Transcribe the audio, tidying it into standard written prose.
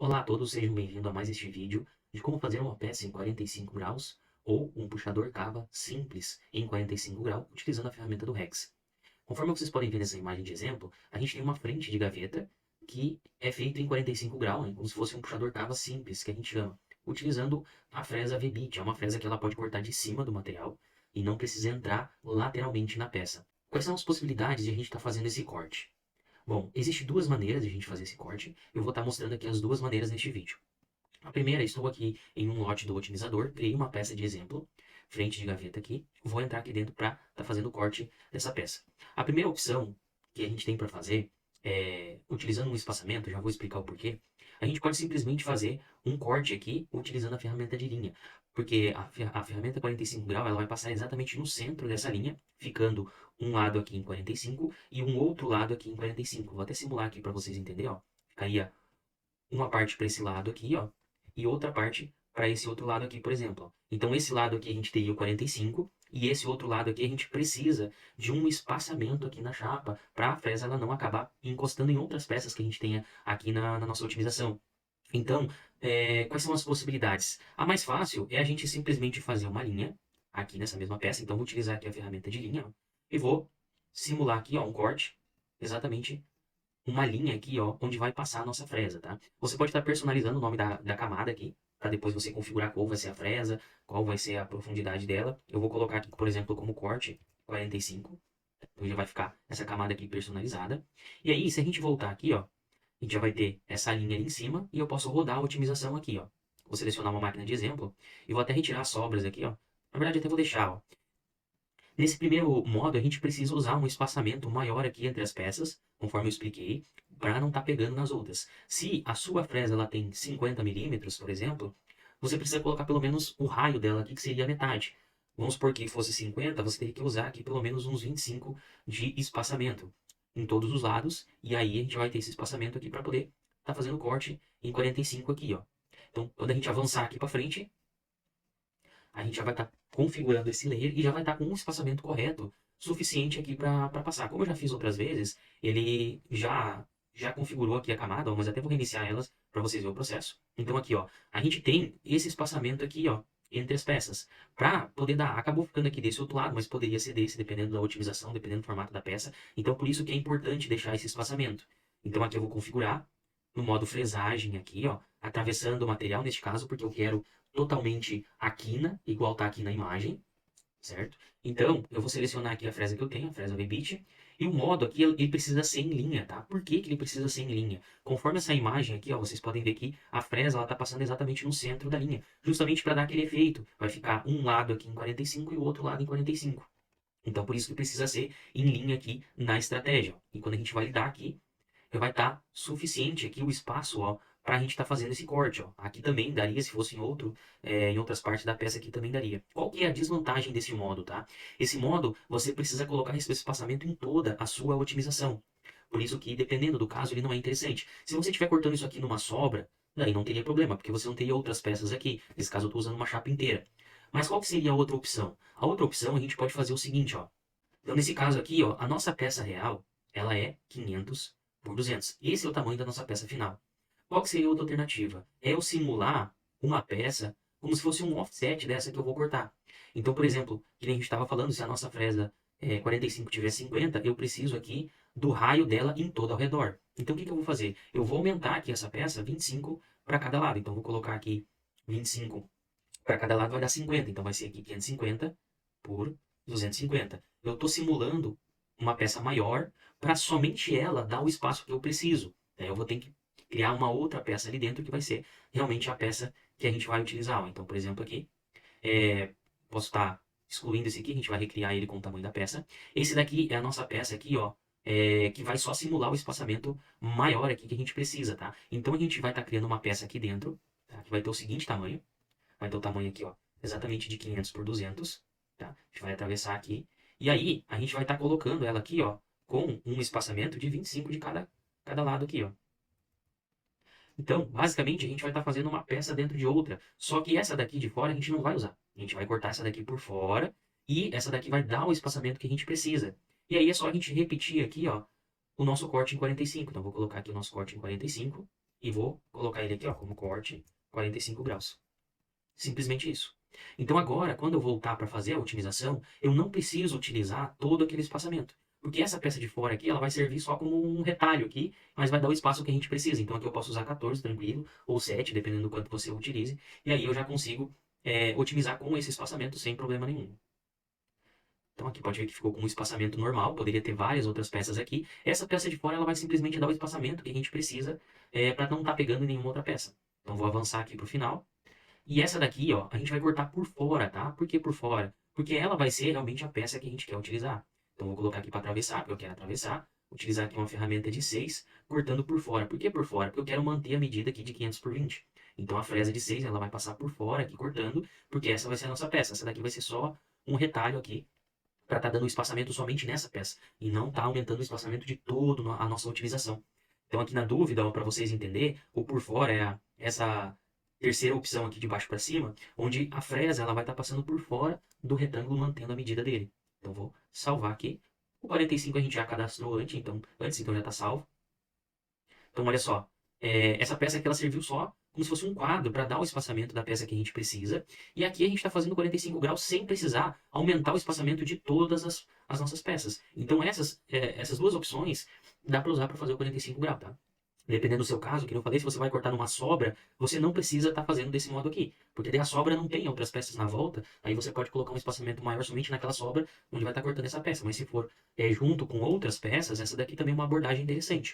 Olá a todos, sejam bem-vindos a mais este vídeo de como fazer uma peça em 45 graus ou um puxador cava simples em 45 graus utilizando a ferramenta do Rex. Conforme vocês podem ver nessa imagem de exemplo, a gente tem uma frente de gaveta que é feita em 45 graus, como se fosse um puxador cava simples, que a gente chama, utilizando a fresa V-bit. É uma fresa que ela pode cortar de cima do material e não precisa entrar lateralmente na peça. Quais são as possibilidades de a gente estar fazendo esse corte? Bom, existem duas maneiras de a gente fazer esse corte. Eu vou estar mostrando aqui as duas maneiras neste vídeo. A primeira, estou aqui em um lote do otimizador, criei uma peça de exemplo, frente de gaveta aqui, vou entrar aqui dentro para estar fazendo o corte dessa peça. A primeira opção que a gente tem para fazer, utilizando um espaçamento, já vou explicar o porquê, a gente pode simplesmente fazer um corte aqui utilizando a ferramenta de linha, porque a ferramenta 45 graus ela vai passar exatamente no centro dessa linha, ficando um lado aqui em 45 e um outro lado aqui em 45. Vou até simular aqui para vocês entenderem, ó. Ficaria uma parte para esse lado aqui, ó, e outra parte para esse outro lado aqui, por exemplo. Ó. Então, esse lado aqui a gente teria o 45 e esse outro lado aqui a gente precisa de um espaçamento aqui na chapa para a fresa ela não acabar encostando em outras peças que a gente tenha aqui na nossa otimização. Então, quais são as possibilidades? A mais fácil é a gente simplesmente fazer uma linha aqui nessa mesma peça. Então, vou utilizar aqui a ferramenta de linha ó, e vou simular aqui ó, um corte exatamente uma linha aqui, ó, onde vai passar a nossa fresa, tá? Você pode estar personalizando o nome da camada aqui, para depois você configurar qual vai ser a fresa, qual vai ser a profundidade dela. Eu vou colocar aqui, por exemplo, como corte 45. Então já vai ficar essa camada aqui personalizada. E aí, se a gente voltar aqui, ó, a gente já vai ter essa linha ali em cima e eu posso rodar a otimização aqui, ó. Vou selecionar uma máquina de exemplo e vou até retirar as sobras aqui, ó. Na verdade, até vou deixar, ó. Nesse primeiro modo, a gente precisa usar um espaçamento maior aqui entre as peças, conforme eu expliquei, para não estar pegando nas outras. Se a sua fresa ela tem 50 milímetros, por exemplo, você precisa colocar pelo menos o raio dela aqui, que seria a metade. Vamos supor que fosse 50, você teria que usar aqui pelo menos uns 25 de espaçamento em todos os lados, e aí a gente vai ter esse espaçamento aqui para poder estar fazendo corte em 45 aqui, ó. Então, quando a gente avançar aqui para frente, a gente já vai estar configurando esse layer e já vai estar com um espaçamento correto suficiente aqui para passar. Como eu já fiz outras vezes, ele já configurou aqui a camada, ó, mas até vou reiniciar elas para vocês verem o processo. Então aqui, ó, a gente tem esse espaçamento aqui, ó, entre as peças, para poder dar, acabou ficando aqui desse outro lado, mas poderia ser desse, dependendo da otimização, dependendo do formato da peça. Então por isso que é importante deixar esse espaçamento. Então aqui eu vou configurar no modo fresagem aqui, ó, atravessando o material neste caso, porque eu quero totalmente a quina, igual está aqui na imagem, certo? Então, eu vou selecionar aqui a fresa que eu tenho, a fresa V-bit, e o modo aqui, ele precisa ser em linha, tá? Por que que ele precisa ser em linha? Conforme essa imagem aqui, ó, vocês podem ver que a fresa, ela tá passando exatamente no centro da linha, justamente para dar aquele efeito. Vai ficar um lado aqui em 45 e o outro lado em 45. Então, por isso que precisa ser em linha aqui na estratégia. E quando a gente validar aqui, vai estar suficiente aqui o espaço, ó, para a gente estar fazendo esse corte, ó. Aqui também daria, se fosse em outras partes da peça aqui também daria. Qual que é a desvantagem desse modo, tá? Esse modo, você precisa colocar esse espaçamento em toda a sua otimização. Por isso que, dependendo do caso, ele não é interessante. Se você estiver cortando isso aqui numa sobra, daí não teria problema, porque você não teria outras peças aqui. Nesse caso, eu estou usando uma chapa inteira. Mas qual que seria a outra opção? A outra opção, a gente pode fazer o seguinte, ó. Então, nesse caso aqui, ó, a nossa peça real, ela é 500 por 200. Esse é o tamanho da nossa peça final. Qual que seria a outra alternativa? É eu simular uma peça como se fosse um offset dessa que eu vou cortar. Então, por exemplo, que nem a gente estava falando, se a nossa fresa 45 tiver 50, eu preciso aqui do raio dela em todo ao redor. Então, o que que eu vou fazer? Eu vou aumentar aqui essa peça 25 para cada lado. Então, vou colocar aqui 25 para cada lado vai dar 50. Então, vai ser aqui 550 por 250. Eu estou simulando uma peça maior para somente ela dar o espaço que eu preciso. Eu vou ter que criar uma outra peça ali dentro que vai ser realmente a peça que a gente vai utilizar. Ó. Então, por exemplo, aqui, posso estar excluindo esse aqui, a gente vai recriar ele com o tamanho da peça. Esse daqui é a nossa peça aqui, ó, que vai só simular o espaçamento maior aqui que a gente precisa, tá? Então, a gente vai estar criando uma peça aqui dentro, tá? Que vai ter o seguinte tamanho. Vai ter o tamanho aqui, ó, exatamente de 500 por 200, tá? A gente vai atravessar aqui. E aí, a gente vai estar colocando ela aqui, ó, com um espaçamento de 25 de cada lado aqui, ó. Então, basicamente, a gente vai estar fazendo uma peça dentro de outra. Só que essa daqui de fora a gente não vai usar. A gente vai cortar essa daqui por fora e essa daqui vai dar o espaçamento que a gente precisa. E aí é só a gente repetir aqui, ó, o nosso corte em 45. Então, vou colocar aqui o nosso corte em 45. e vou colocar ele aqui, ó, como corte 45 graus. Simplesmente isso. Então agora, quando eu voltar para fazer a otimização, eu não preciso utilizar todo aquele espaçamento. Porque essa peça de fora aqui, ela vai servir só como um retalho aqui, mas vai dar o espaço que a gente precisa. Então aqui eu posso usar 14, tranquilo, ou 7, dependendo do quanto você utilize. E aí eu já consigo otimizar com esse espaçamento sem problema nenhum. Então aqui pode ver que ficou com um espaçamento normal, poderia ter várias outras peças aqui. Essa peça de fora ela vai simplesmente dar o espaçamento que a gente precisa para não estar pegando em nenhuma outra peça. Então vou avançar aqui para o final. E essa daqui, ó, a gente vai cortar por fora, tá? Por que por fora? Porque ela vai ser realmente a peça que a gente quer utilizar. Então vou colocar aqui para atravessar, porque eu quero atravessar. Utilizar aqui uma ferramenta de 6, cortando por fora. Por que por fora? Porque eu quero manter a medida aqui de 500 por 20. Então a fresa de 6, ela vai passar por fora aqui cortando, porque essa vai ser a nossa peça. Essa daqui vai ser só um retalho aqui para estar dando o espaçamento somente nessa peça e não tá aumentando o espaçamento de toda a nossa utilização. Então aqui na dúvida, para vocês entenderem, o por fora é essa terceira opção aqui de baixo para cima, onde a fresa ela vai estar passando por fora do retângulo mantendo a medida dele. Então vou salvar aqui. O 45 a gente já cadastrou antes, então já está salvo. Então olha só, essa peça aqui ela serviu só como se fosse um quadro para dar o espaçamento da peça que a gente precisa. E aqui a gente está fazendo 45 graus sem precisar aumentar o espaçamento de todas as nossas peças. Então essas duas opções dá para usar para fazer o 45 graus, tá? Dependendo do seu caso, que eu falei, se você vai cortar numa sobra, você não precisa estar fazendo desse modo aqui. Porque daí a sobra não tem outras peças na volta, aí você pode colocar um espaçamento maior somente naquela sobra onde vai estar cortando essa peça. Mas se for junto com outras peças, essa daqui também é uma abordagem interessante.